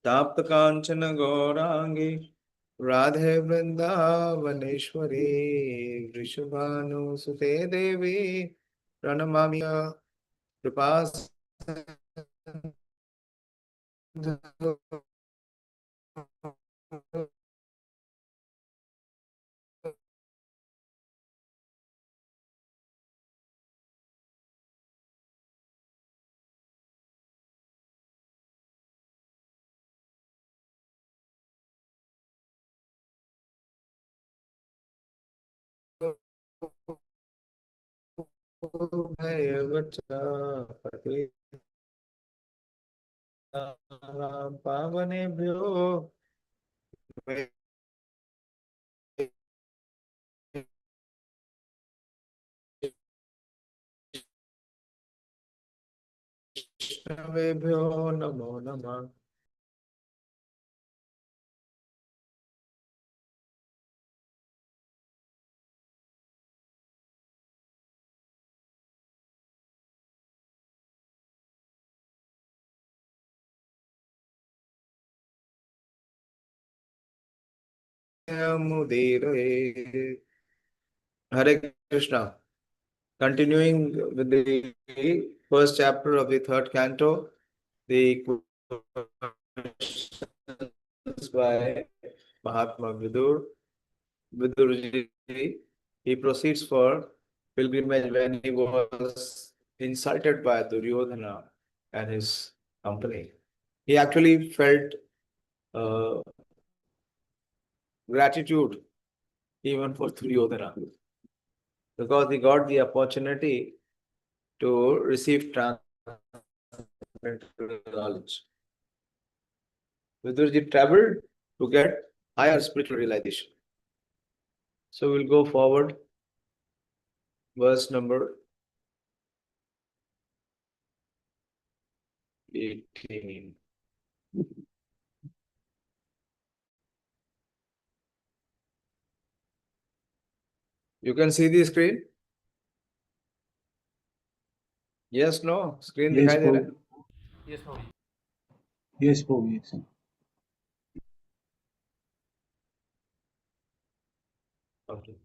ताप्त कांचन गौरांगी राधे वृंदावनेश्वरी वृषभानुसुते देवी प्रणमामि कृपा पावनेभ्यो वैष्णवेभ्यो नमो नमः। Mudire. Hare Krishna. Continuing with the first chapter of the third canto, the questions by Mahatma Vidurji. He proceeds for pilgrimage when he was insulted by Duryodhana and his company. He actually felt uh, gratitude even for Duryodhana because he got the opportunity to receive transcendental knowledge. Vidurji traveled to get higher spiritual realization. So we'll go forward. Verse number 18. You can see the screen? Yes, no? Screen Yes, दिखाई दे रहा है? Yes, Prabhu. yes, Prabhu, yes. Okay.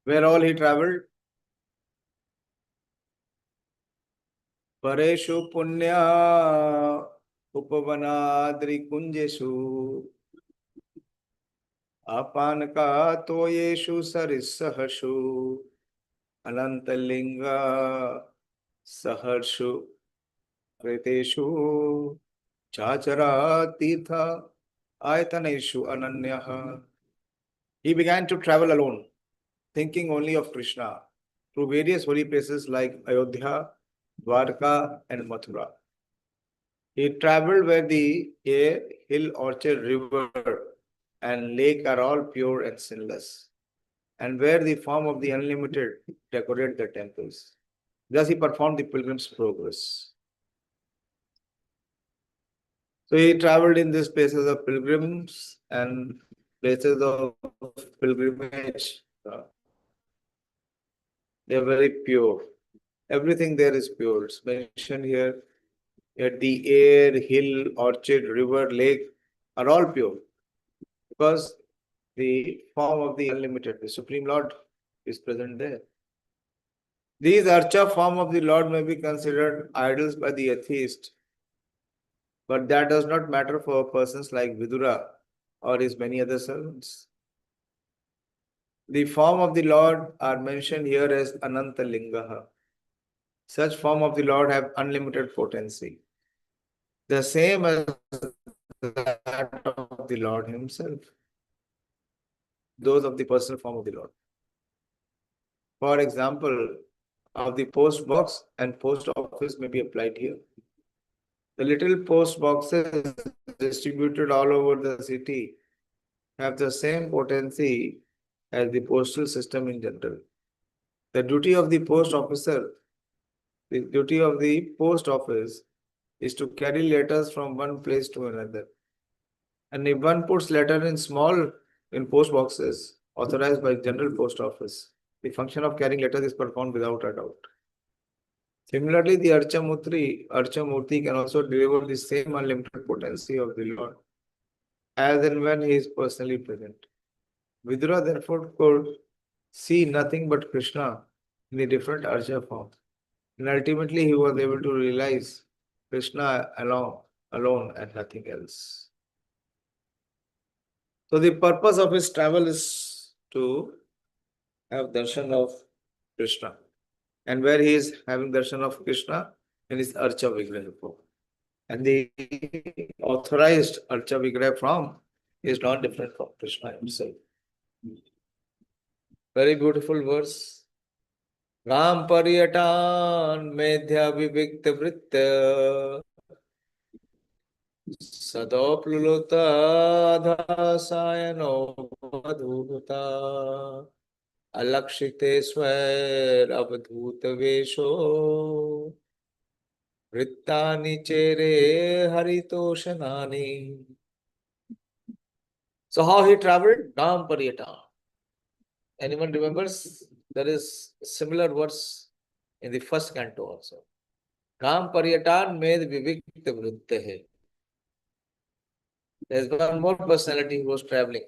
Where all he traveled? Pareshu punya उपवनाद्रि कुंजेषु आपानका तोयेषु सरिसहसु अनंतलिंगा सहर्षु कृतेषु चाचरा तीर्थ ayataneshu ananyah. He began to travel alone, thinking only of Krishna, through various holy places like Ayodhya, Dwarka, and Mathura. He traveled where the air, hill, orchard, river, and lake are all pure and sinless, and where the form of the unlimited decorate the temples. Thus he performed the pilgrim's progress. So he traveled in these places of pilgrims and places of pilgrimage. They are very pure. Everything there is pure. It's mentioned here that the air, hill, orchard, river, lake are all pure because the form of the unlimited, the Supreme Lord, is present there. These archa form of the Lord may be considered idols by the atheist, but that does not matter for persons like Vidura or his many other servants. The form of the Lord are mentioned here as Ananta Lingaha. Such form of the Lord have unlimited potency, the same as that of the Lord himself, those of the personal form of the Lord. For example, of the post box and post office may be applied here. The little post boxes distributed all over the city have the same potency as the postal system in general. The duty of the post officer, the duty of the post office is to carry letters from one place to another. And if one puts letter in post boxes authorized by General Post Office, the function of carrying letters is performed without a doubt. Similarly, the Archamurti can also deliver the same unlimited potency of the Lord as and when he is personally present. Vidura therefore could see nothing but Krishna in the different Archa forms. And ultimately he was able to realize Krishna alone and nothing else. So the purpose of his travel is to have darshan of Krishna. And where he is having darshan of Krishna in his Archa Vigraha form. And the authorized Archa Vigraha form is not different from Krishna himself. Very beautiful verse. Ram Paryatan Medhya Vivikta Vritya Sadopluta Dhasayano Vadhuta Alakshite Swer Avadhuta Vesho Vrittani Chere Haritoshanani. So how he traveled? Ram Paryatan. Anyone remembers? There is similar verse in the first canto also. Ram Paryatan med vivikta vritte. There's one more personality who was traveling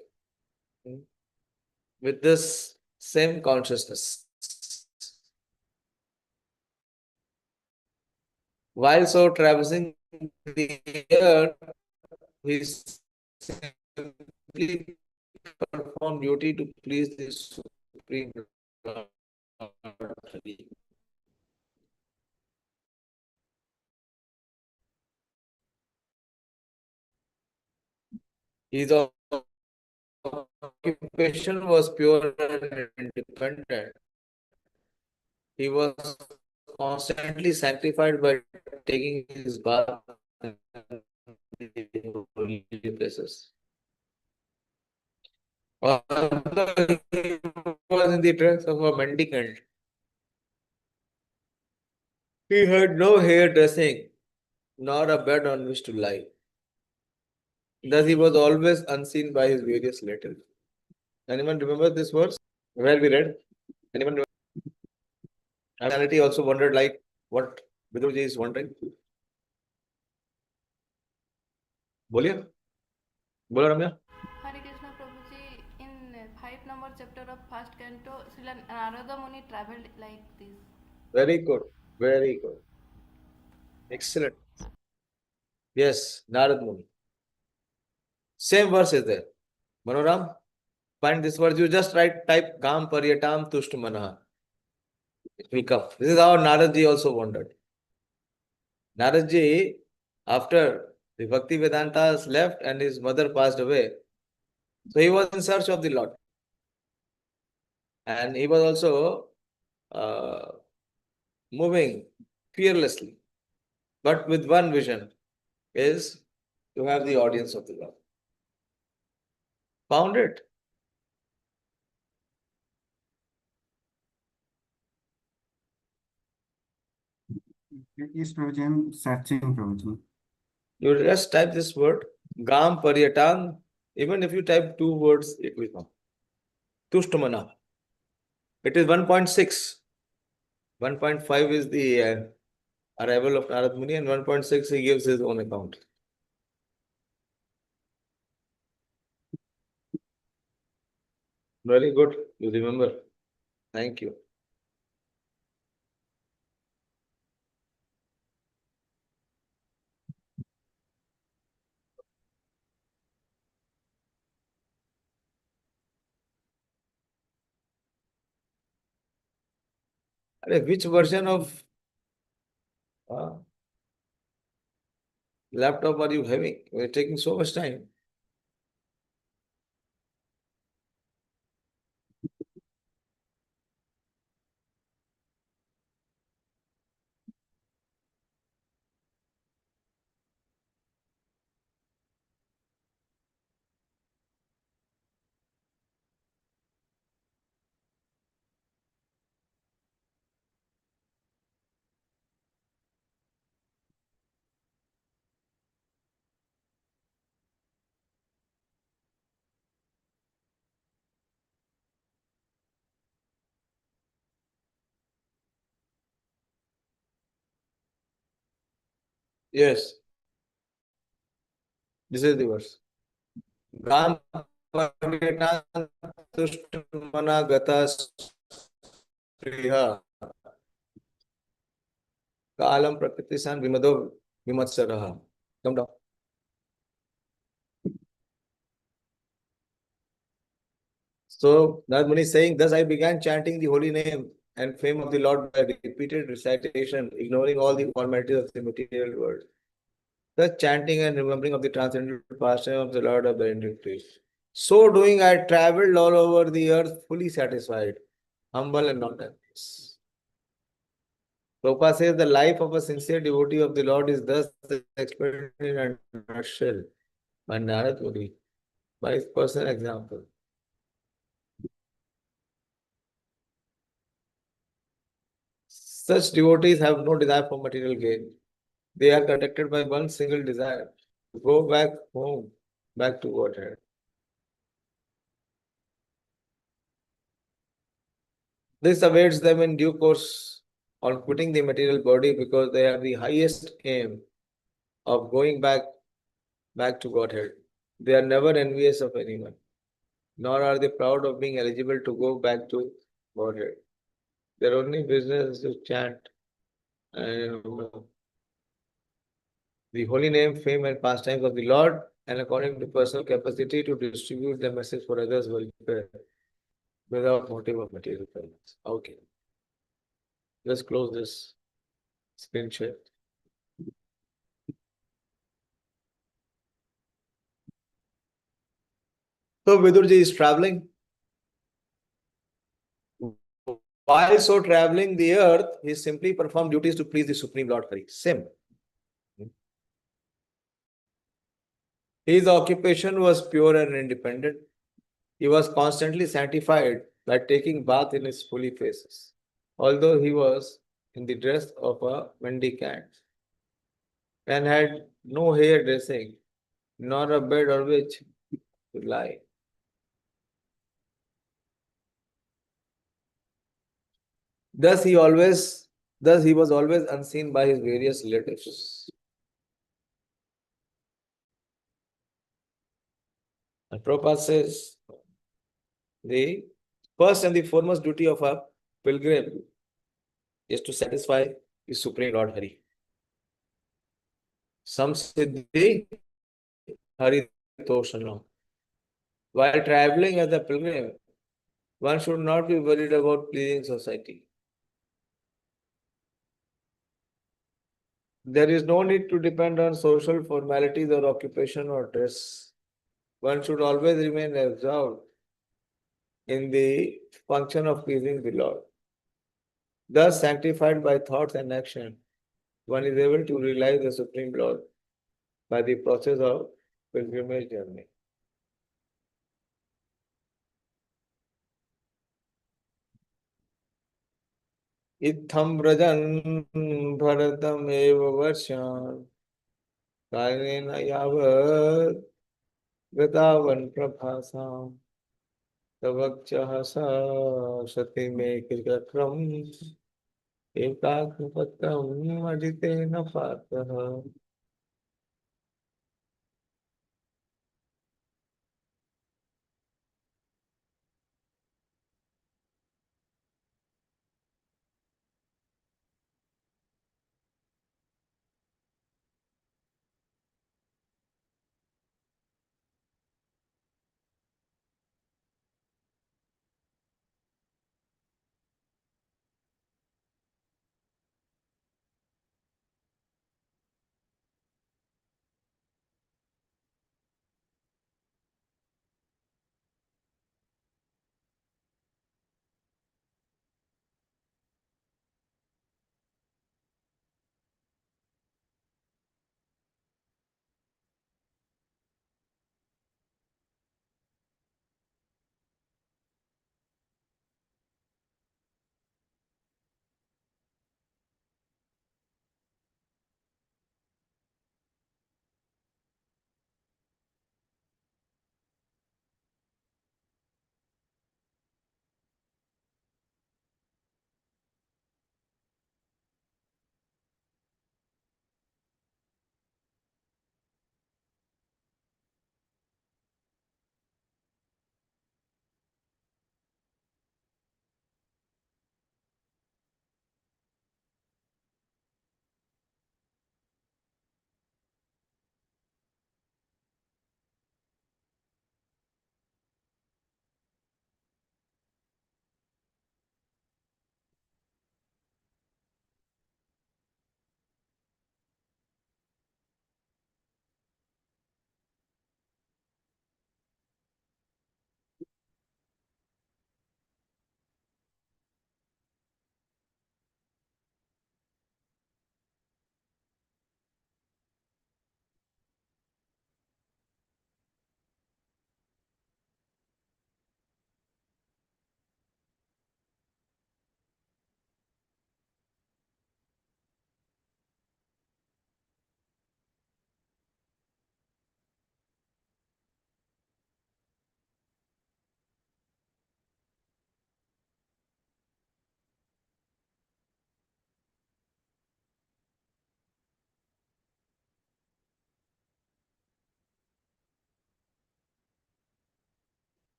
with this same consciousness. While so traversing the earth, he simply performed duty to please the Supreme Lord. His occupation was pure and independent. He was constantly sanctified by taking his bath in the holy places. Although he was in the dress of a mendicant, he had no hairdressing, nor a bed on which to lie. Thus he was always unseen by his various relatives. Anyone remember this verse? Where we read? Anyone remember? Personality also wondered like what Vidurji is wondering. बोलिए बोलो रम्या. Hare Krishna Prabhuji, in 5 number chapter of first canto, Srila Narada Muni traveled like this. Very good. Very good. Excellent. Yes, Narad Muni. Same verse is there. Manoram, find this verse. You just type Kam Paryatam Tushtu Manaha. It will come. This is how Naradji also wondered. Naradji, after the Bhakti Vedantas left and his mother passed away, so he was in search of the Lord. And he was also moving fearlessly, but with one vision, is to have the audience of the Lord. Found it? Yes, Prabhuji, I'm searching, Prabhuji. You just type this word, Gam Paryatan. Even if you type 2 words, it will come. Tushtamana. It is 1.6. 1.5 is the arrival of Narad Muni, and 1.6 he gives his own account. Very good. You remember. Thank you. Which version of laptop are you having? We're taking so much time. Yes, this is the verse. Ram Paritan Tushtumana Gata Sriha Kalam Prakritisan Vimado Vimatsaraha. Come down. So Narad Muni is saying, thus I began chanting the holy name and fame of the Lord by repeated recitation, ignoring all the formalities of the material world. Thus chanting and remembering of the transcendental pastime of the Lord of the iniquities. So doing, I traveled all over the earth fully satisfied, humble and not envious. Prabhupada says the life of a sincere devotee of the Lord is thus explained in a nutshell by Narad Muni, by his personal example. Such devotees have no desire for material gain. They are conducted by one single desire to go back home, back to Godhead. This awaits them in due course on quitting the material body because they have the highest aim of going back to Godhead. They are never envious of anyone, nor are they proud of being eligible to go back to Godhead. Their only business is to chant and the holy name, fame, and pastimes of the Lord, and according to personal capacity to distribute the message for others' welfare without motive of material benefits. Okay, let's close this screen share. So Vidurji is traveling. While so traveling the earth, he simply performed duties to please the Supreme Lord Hari. Same. His occupation was pure and independent. He was constantly sanctified by taking bath in his holy faces, although he was in the dress of a mendicant and had no hair dressing, nor a bed on which to lie. Thus he always, thus he was always unseen by his various relatives. And Prabhupada says, the first and the foremost duty of a pilgrim is to satisfy the Supreme Lord Hari. Some siddhi Hari Toshana. While traveling as a pilgrim, one should not be worried about pleasing society. There is no need to depend on social formalities or occupation or dress. One should always remain absorbed in the function of pleasing the Lord. Thus, sanctified by thoughts and action, one is able to realize the Supreme Lord by the process of pilgrimage journey. Itham brajan bharatam eva varshan kalena yavat gatavan prabhasam tavakchaha sa sati me kirkakram ekakapattam aditena patah.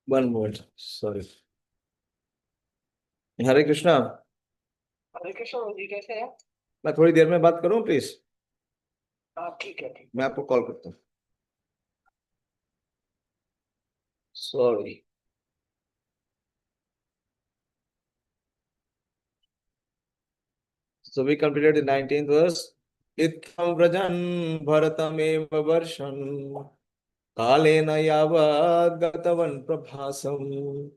One moment, sorry. हरे कृष्णा। हरे कृष्ण जी, कैसे हैं? मैं थोड़ी देर में बात करूं please? हाँ ठीक है, ठीक। मैं आपको कॉल करता हूँ। Sorry. So we completed the 19th verse. Itham vrajan bharatameva varshan kalena yavad gatavan prabhasam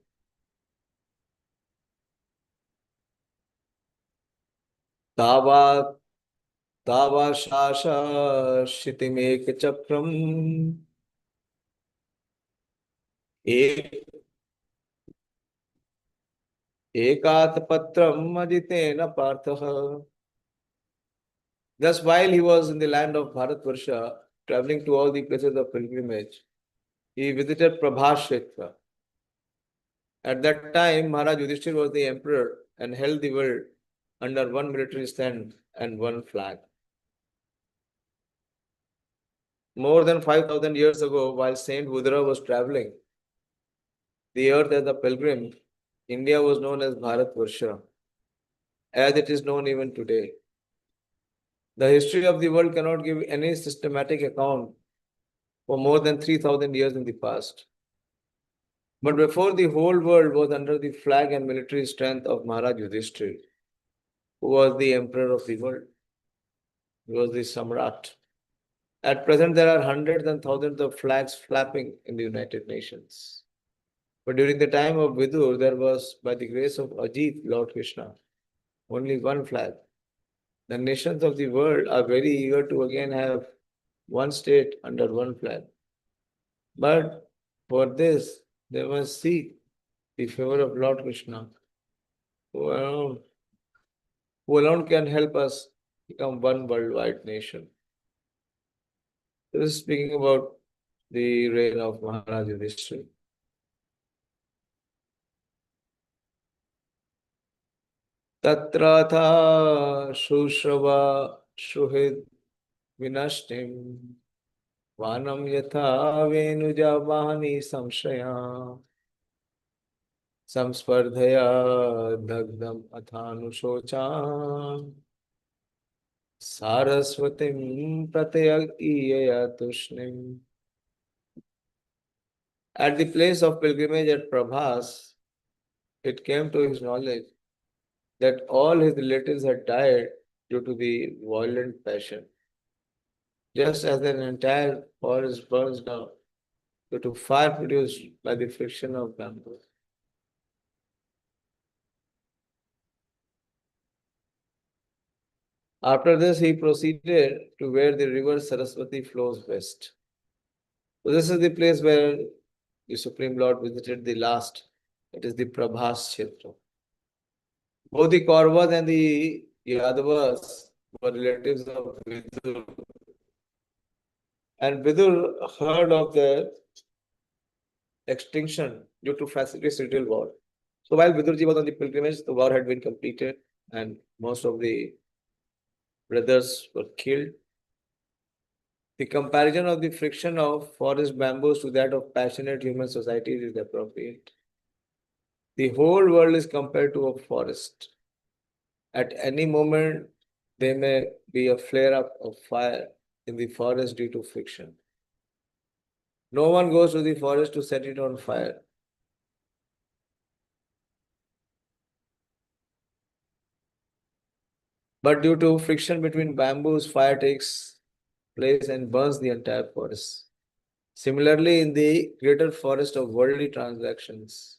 tava tava shasha shitimek chakram ek ekat patram aditena partha. Thus, while he was in the land of Bharatvarsha, traveling to all the places of pilgrimage, he visited Prabhashetra. At that time, Maharaj Yudhishthir was the emperor and held the world under one military stand and one flag. More than 5,000 years ago, while Saint Budra was traveling the earth as a pilgrim, India was known as Bharatvarsha, as it is known even today. The history of the world cannot give any systematic account for more than 3,000 years in the past. But before the whole world was under the flag and military strength of Maharaj Yudhishthir, who was the emperor of the world, he was the Samrat. At present, there are hundreds and thousands of flags flapping in the United Nations. But during the time of Vidur, there was, by the grace of Ajit, Lord Krishna, only one flag. The nations of the world are very eager to again have one state under one flag. But for this, they must seek the favor of Lord Krishna, who alone can help us become one worldwide nation. This is speaking about the reign of Maharaj Yudhishthira. Tatrata Shushrava Shuhid Vinashtim Vanam Yatha Venuja Vahani Samshaya Samspardhaya Dagdam Athanushocha Saraswatim Pratayagiyaya Tushnim. At the place of pilgrimage at Prabhas, it came to his knowledge that all his relatives had died due to the violent passion. Just as an entire forest burns down due to fire produced by the friction of bamboo. After this, he proceeded to where the river Saraswati flows west. So this is the place where the Supreme Lord visited the last. It is the Prabhas Kshetra. Both the Kauravas and the Yadavas were relatives of Vidur. And Vidur heard of the extinction due to fratricidal war. So while Vidurji was on the pilgrimage, the war had been completed and most of the brothers were killed. The comparison of the friction of forest bamboos to that of passionate human societies is appropriate. The whole world is compared to a forest. At any moment, there may be a flare-up of fire in the forest due to friction. No one goes to the forest to set it on fire. But due to friction between bamboos, fire takes place and burns the entire forest. Similarly, in the greater forest of worldly transactions,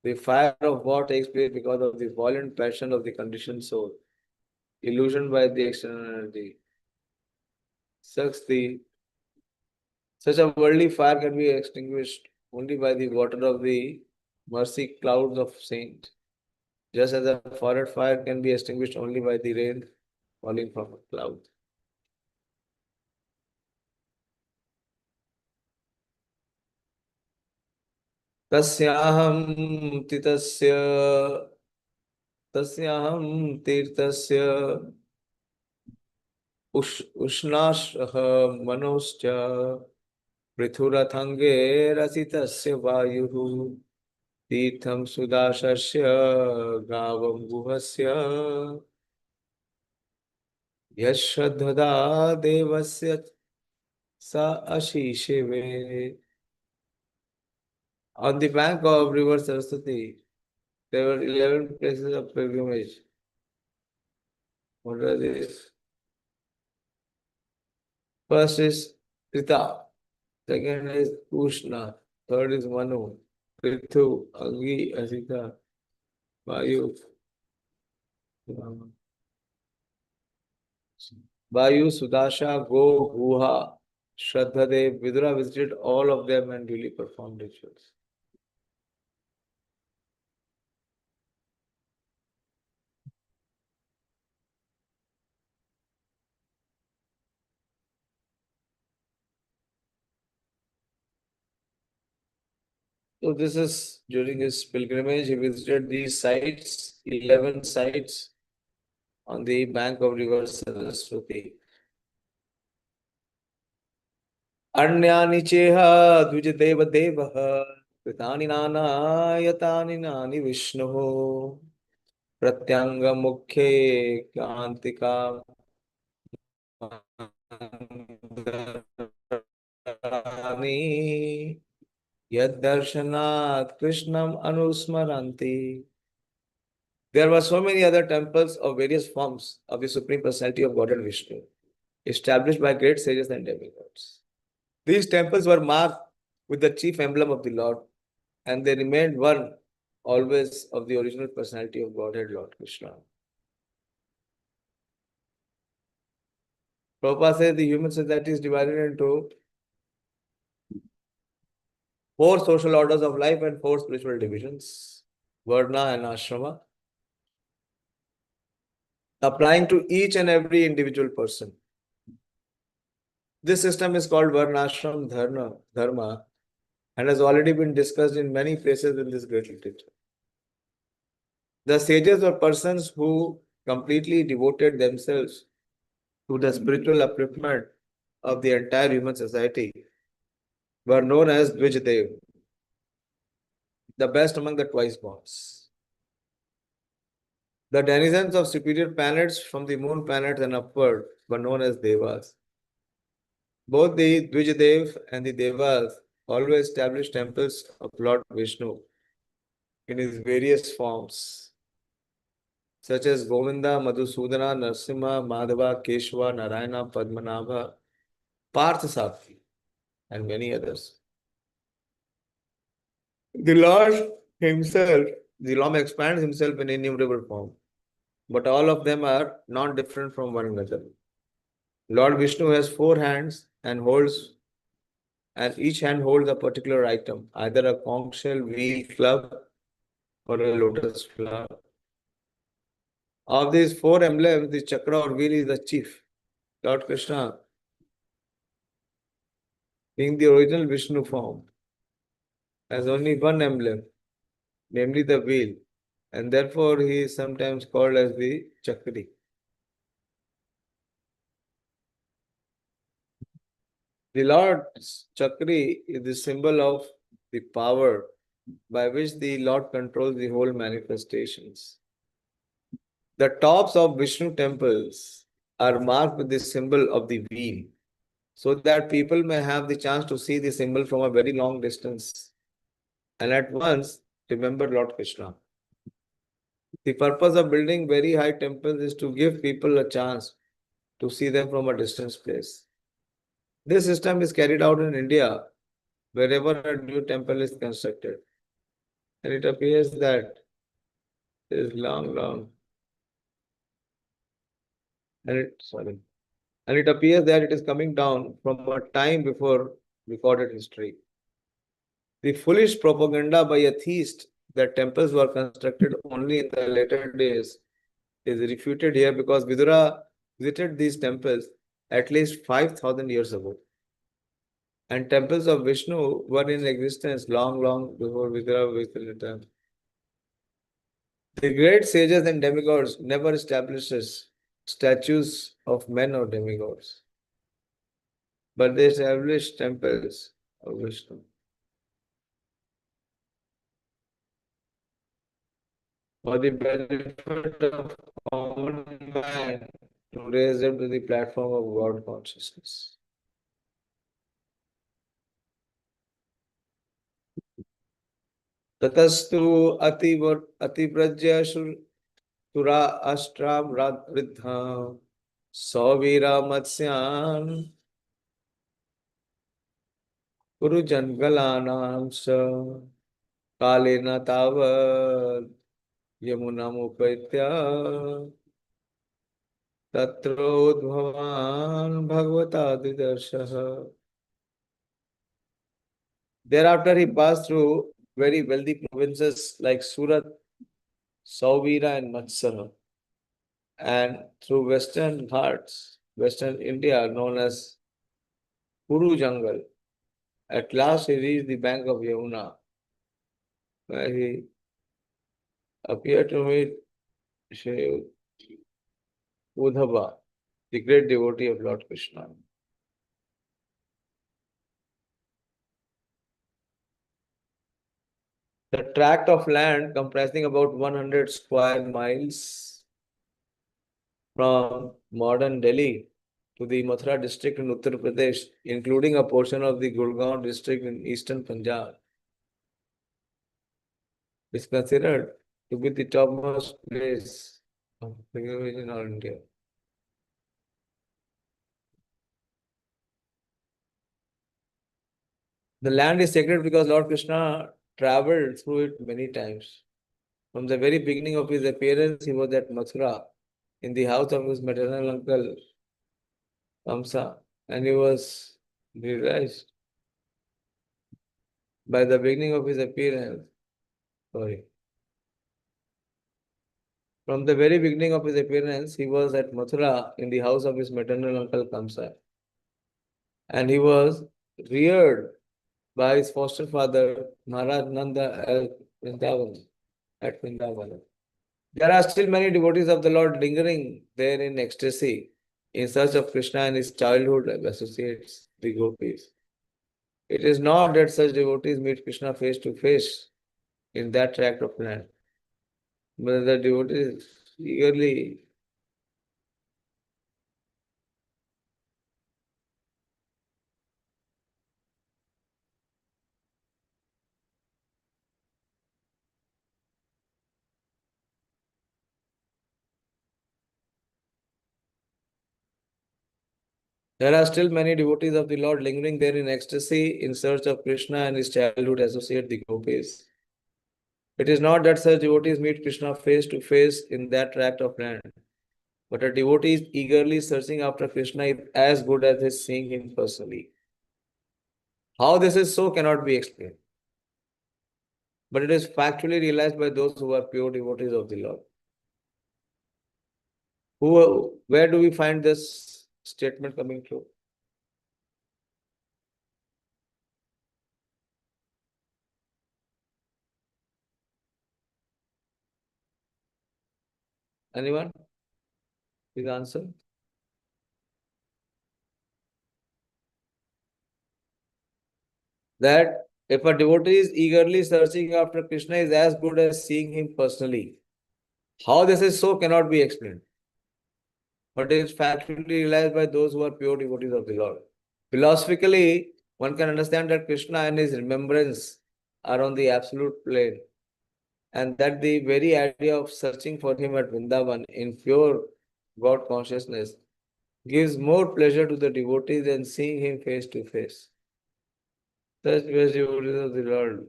the fire of war takes place because of the violent passion of the conditioned soul, illusioned by the external energy. Such a worldly fire can be extinguished only by the water of the mercy clouds of saints, just as a forest fire can be extinguished only by the rain falling from a cloud. तस्याहं तीर्थस्य उष्णाशः मनोश्च पृथुरथंगे रसितस्य वायुः तीर्थं सुदासस्य गावं गुहस्य यश्रद्धदा देवस्य सा आशीषेवे. On the bank of river Saraswati, there were 11 places of pilgrimage. What are these? First is Rita, second is Ushna, third is Manu, Prithu, Angi, Asita, Vayu. Vayu, Sudasha, Go, Guha, Shraddhadev, Vidura visited all of them and really performed rituals. So this is during his pilgrimage, he visited these sites, 11 sites on the bank of river Saraswati. Anyani cheha dvij deva devah kritani nanayatani nani Vishnu pratyanga mukhe kantika yad darshanat krishnam anusmaranti. There were so many other temples of various forms of the Supreme Personality of Godhead Vishnu, established by great sages and demigods. These temples were marked with the chief emblem of the Lord, and they remained one always of the original personality of Godhead, Lord Krishna. Prabhupada says the human society is divided into 4 social orders of life and 4 spiritual divisions, Varna and Ashrama, applying to each and every individual person. This system is called Varnashram Dharma and has already been discussed in many places in this great literature. The sages were persons who completely devoted themselves to the spiritual upliftment of the entire human society, were known as Dvijdev, the best among the twice borns. The denizens of superior planets from the moon planets and upward were known as Devas. Both the Dvijdev and the Devas always established temples of Lord Vishnu in his various forms, such as Govinda, Madhusudana, Narasimha, Madhava, Keshava, Narayana, Padmanabha, Parthasarathi, and many others. The Lord himself, the Lord expands himself in innumerable forms, but all of them are not different from one another. Lord Vishnu has 4 hands and each hand holds a particular item, either a conch shell, wheel, club, or a lotus flower. Of these 4 emblems, the chakra or wheel is the chief. Lord Krishna, being the original Vishnu form, has only one emblem, namely the wheel, and therefore he is sometimes called as the Chakri. The Lord's Chakri is the symbol of the power by which the Lord controls the whole manifestations. The tops of Vishnu temples are marked with the symbol of the wheel, so that people may have the chance to see the symbol from a very long distance and at once remember Lord Krishna. The purpose of building very high temples is to give people a chance to see them from a distant place. This system is carried out in India wherever a new temple is constructed. And it appears that it is long. And it appears that it is coming down from a time before recorded history. The foolish propaganda by atheists that temples were constructed only in the later days is refuted here because Vidura visited these temples at least 5,000 years ago. And temples of Vishnu were in existence long before Vidura visited them. The great sages and demigods never establishes statues of men or demigods, but they established temples of Vishnu. For the benefit of common man, to raise them to the platform of God consciousness. Tatastu ativrajya sura ashtra vridha savira matsyan Guru Jangalanam sa Kalena Tavad Yamunamupatya Tatrodbhavan Bhagavata Didarshaha. Thereafter he passed through very wealthy provinces like Surat, Sauvira and Matsara, and through western Ghats, western India known as Kuru Jungle. At last he reached the bank of Yamuna, where he appeared to meet Shri Udhava, the great devotee of Lord Krishna. The tract of land comprising about 100 square miles from modern Delhi to the Mathura district in Uttar Pradesh, including a portion of the Gurgaon district in eastern Punjab, is considered to be the topmost place of pilgrimage in all India. The land is sacred because Lord Krishna traveled through it many times. From the very beginning of his appearance, he was at Mathura in the house of his maternal uncle Kamsa, and he was realized by the beginning of his appearance. From the very beginning of his appearance, he was at Mathura in the house of his maternal uncle Kamsa, and he was reared by his foster father Maharaj Nanda at Vrindavan. There are still many devotees of the Lord lingering there in ecstasy in search of Krishna and his childhood associates, the gopis. It is not that such devotees meet Krishna face to face in that tract of land, but the devotees eagerly There are still many devotees of the Lord lingering there in ecstasy in search of Krishna and his childhood associate, the gopis. It is not that such devotees meet Krishna face to face in that tract of land, but a devotee is eagerly searching after Krishna is as good as his seeing him personally. How this is so cannot be explained, but it is factually realized by those who are pure devotees of the Lord. Where do we find this statement coming true? Anyone? Please answer. That if a devotee is eagerly searching after Krishna is as good as seeing him personally. How this is so cannot be explained, but it is factually realized by those who are pure devotees of the Lord. Philosophically, one can understand that Krishna and his remembrance are on the absolute plane, and that the very idea of searching for him at Vrindavan in pure God consciousness gives more pleasure to the devotee than seeing him face to face. Such devotees of the Lord.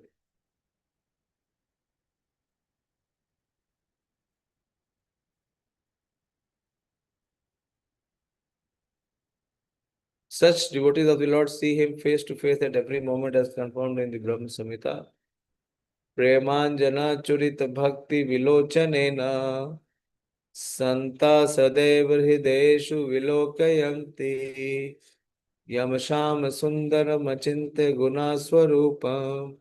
Such devotees of the Lord see him face to face at every moment as confirmed in the Brahma Samhita. Premanjana Churita Bhakti Vilochanena Santa Sadev Hrideshu Vilokayanti Yamasham Sundaram Achinte Guna Swarupam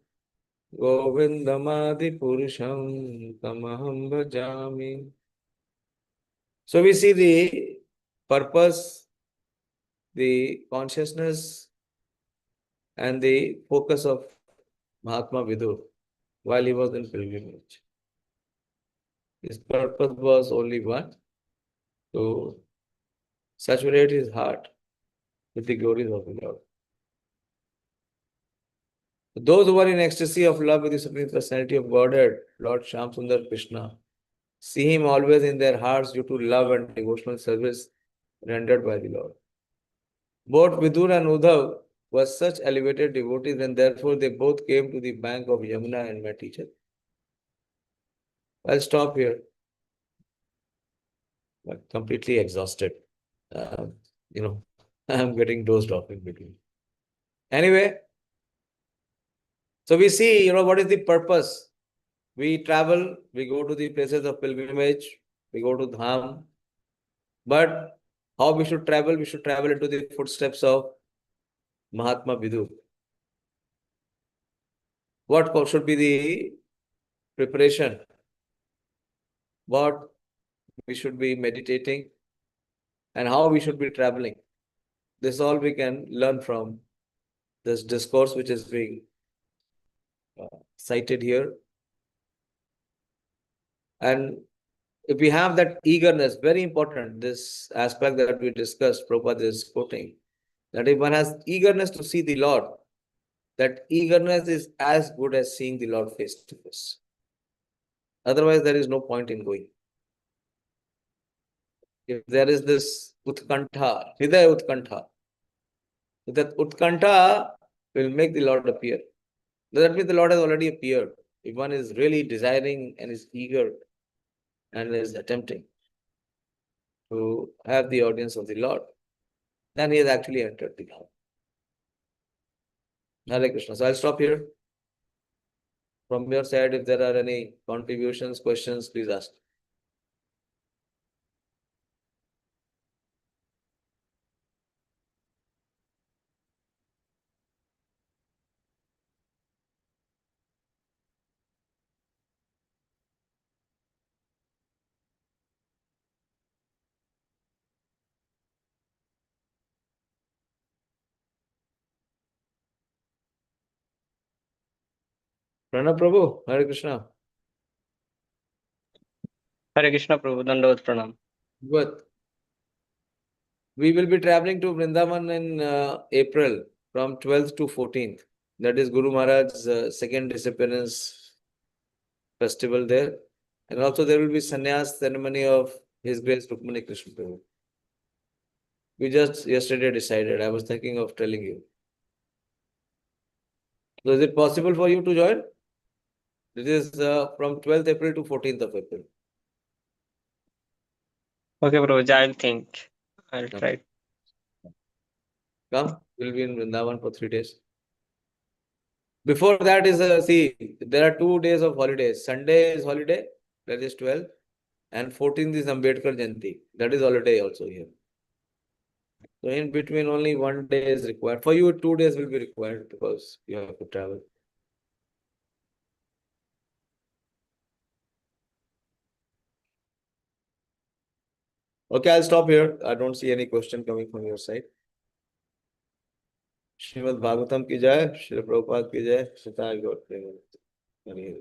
Govindamadi Purusham Tamaham Bhajami. So we see the purpose, the consciousness and the focus of Mahatma Vidur while he was in pilgrimage. His purpose was only one, to saturate his heart with the glories of the Lord. Those who are in ecstasy of love with the Supreme Personality of Godhead, Lord Shyam Sundar Krishna, see him always in their hearts due to love and devotional service rendered by the Lord. Both Vidur and Uddhav were such elevated devotees, and therefore they both came to the bank of Yamuna and met each other. I'll stop here. I'm completely exhausted. I'm getting dozed off in between. Anyway, so we see, what is the purpose? We travel, we go to the places of pilgrimage, we go to Dham. But how we should travel? We should travel into the footsteps of Mahatma Vidur. What should be the preparation? What we should be meditating? And how we should be traveling? This all we can learn from this discourse which is being cited here. And if we have that eagerness, very important, this aspect that we discussed, Prabhupada is quoting, that if one has eagerness to see the Lord, that eagerness is as good as seeing the Lord face to face. Otherwise, there is no point in going. If there is this utkantha, hridaya utkantha, that utkantha will make the Lord appear. That means the Lord has already appeared. If one is really desiring and is eager and is attempting to have the audience of the Lord, then he has actually entered the Lord. Hare Krishna. So I'll stop here. From your side, if there are any contributions, questions, please ask. Pranab Prabhu, Hare Krishna. Hare Krishna Prabhu, Dandavat Pranam. Good. We will be traveling to Vrindavan in April from 12th to 14th. That is Guru Maharaj's second disappearance festival there. And also there will be sannyas ceremony of His Grace Rukmani Krishna Prabhu. We just yesterday decided. I was thinking of telling you. So is it possible for you to join? This is from 12th April to 14th of April. Okay, Prabhu, I'll think. I'll try. Come, we'll be in Vrindavan for 3 days. Before that is, there are 2 days of holidays. Sunday is holiday, that is 12th, and 14th is Ambedkar Jayanti. That is holiday also here. So in between only 1 day is required. For you, 2 days will be required because you have to travel. Okay, I'll stop here. I don't see any question coming from your side. Shrimad Bhagavatam की जय, श्री प्रभुपाद की जय, सीता गौर प्रेम।